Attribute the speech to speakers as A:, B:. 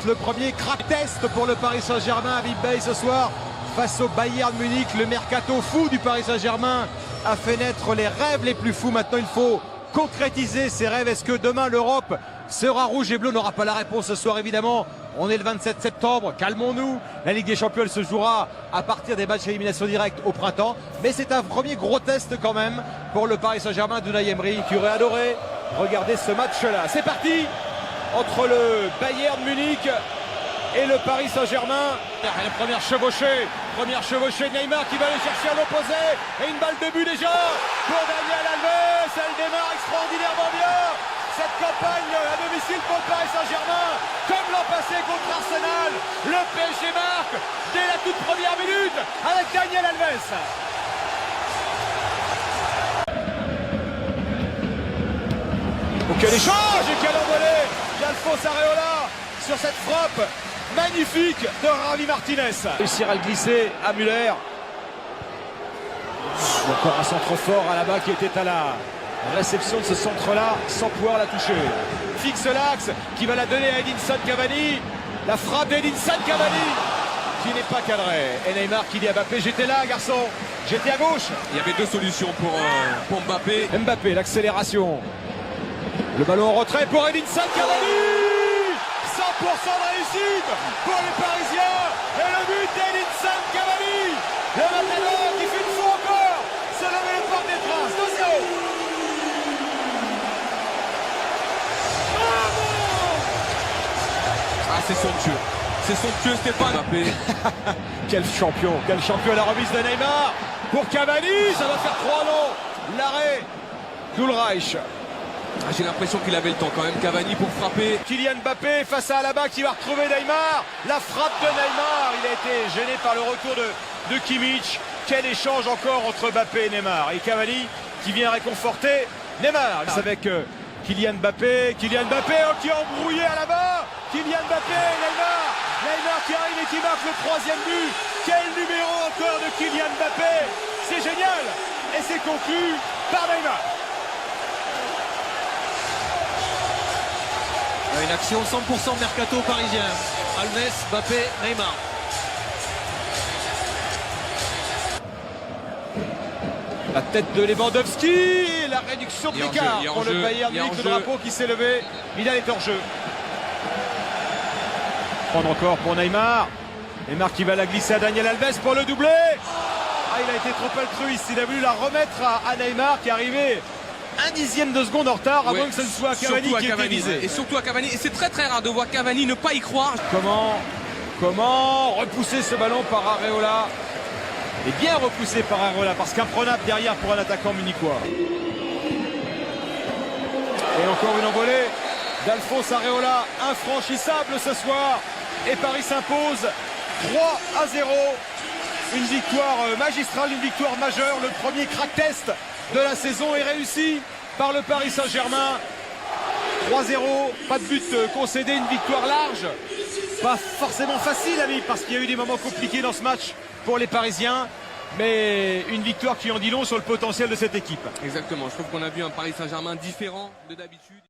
A: le premier crack test pour le Paris Saint-Germain à Villeurbanne ce soir face au Bayern Munich. Le mercato fou du Paris Saint-Germain a fait naître les rêves les plus fous. Maintenant il faut concrétiser ces rêves. Est-ce que demain l'Europe sera rouge et bleu? On n'aura pas la réponse ce soir évidemment. On est le 27 septembre, calmons-nous. La Ligue des Champions elle se jouera à partir des matchs d'élimination directe au printemps. Mais c'est un premier gros test quand même pour le Paris Saint-Germain d'Unai Emery qui aurait adoré regarder ce match-là. C'est parti entre le Bayern Munich et le Paris Saint-Germain. La première chevauchée de Neymar qui va aller chercher à l'opposé. Et une balle de but déjà pour Daniel Alves. Elle démarre extraordinairement bien. Cette campagne à domicile pour le Paris Saint-Germain, comme l'an passé contre Arsenal. Le PSG marque dès la toute première minute avec Daniel Alves. Oh, quel échange et quel envolé d'Alphonse Areola sur cette frappe magnifique de Javi Martinez. Réussir à le glisser à Müller. Encore un centre fort à là-bas qui était à la réception de ce centre-là sans pouvoir la toucher. Fixe l'axe qui va la donner à Edinson Cavani. La frappe d'Edinson Cavani qui n'est pas cadrée. Et Neymar qui dit à Mbappé, j'étais là garçon, j'étais à gauche.
B: Il y avait deux solutions pour Mbappé.
A: Mbappé, l'accélération. Le ballon en retrait pour Edinson Cavani. 100% de réussite pour les Parisiens. Et le but d'Edinson Cavani. Le Matador qui fait une fois encore se lever le porte des traces. 2-0.
B: Ah, c'est somptueux Stéphane Mbappé.
A: Quel champion la remise de Neymar pour Cavani, ça va faire 3-0. L'arrêt d'Ulreich.
B: Ah, j'ai l'impression qu'il avait le temps quand même Cavani pour frapper.
A: Kylian Mbappé face à Alaba qui va retrouver Neymar. La frappe de Neymar, il a été gêné par le retour de Kimmich. Quel échange encore entre Mbappé et Neymar. Et Cavani qui vient réconforter Neymar. Avec Kylian Mbappé qui est embrouillé à la barre. Kylian Mbappé, Neymar qui arrive et qui marque le troisième but. Quel numéro encore de Kylian Mbappé. C'est génial. Et c'est conclu par Neymar.
C: Une action 100% mercato parisien. Alves, Mbappé, Neymar.
A: La tête de Lewandowski et la réduction de l'écart pour le Bayern Munich. Le drapeau qui s'est levé. Vidal est hors jeu. Prendre encore pour Neymar. Neymar qui va la glisser à Daniel Alves pour le doubler. Ah, il a été trop altruiste. Il a voulu la remettre à Neymar qui est arrivé un dixième de seconde en retard avant que ce ne soit Cavani qui était visé.
B: Et surtout à Cavani. Et c'est très très rare de voir Cavani ne pas y croire.
A: Comment repousser ce ballon par Areola? Et bien repoussé par Areola parce qu'imprenable derrière pour un attaquant munichois. Et encore une envolée d'Alphonse Areola, infranchissable ce soir. Et Paris s'impose 3-0. Une victoire magistrale, une victoire majeure. Le premier crack test de la saison est réussi par le Paris Saint-Germain. 3-0, pas de but concédé, une victoire large. Pas forcément facile à vivre parce qu'il y a eu des moments compliqués dans ce match pour les Parisiens. Mais une victoire qui en dit long sur le potentiel de cette équipe.
B: Exactement, je trouve qu'on a vu un Paris Saint-Germain différent de d'habitude.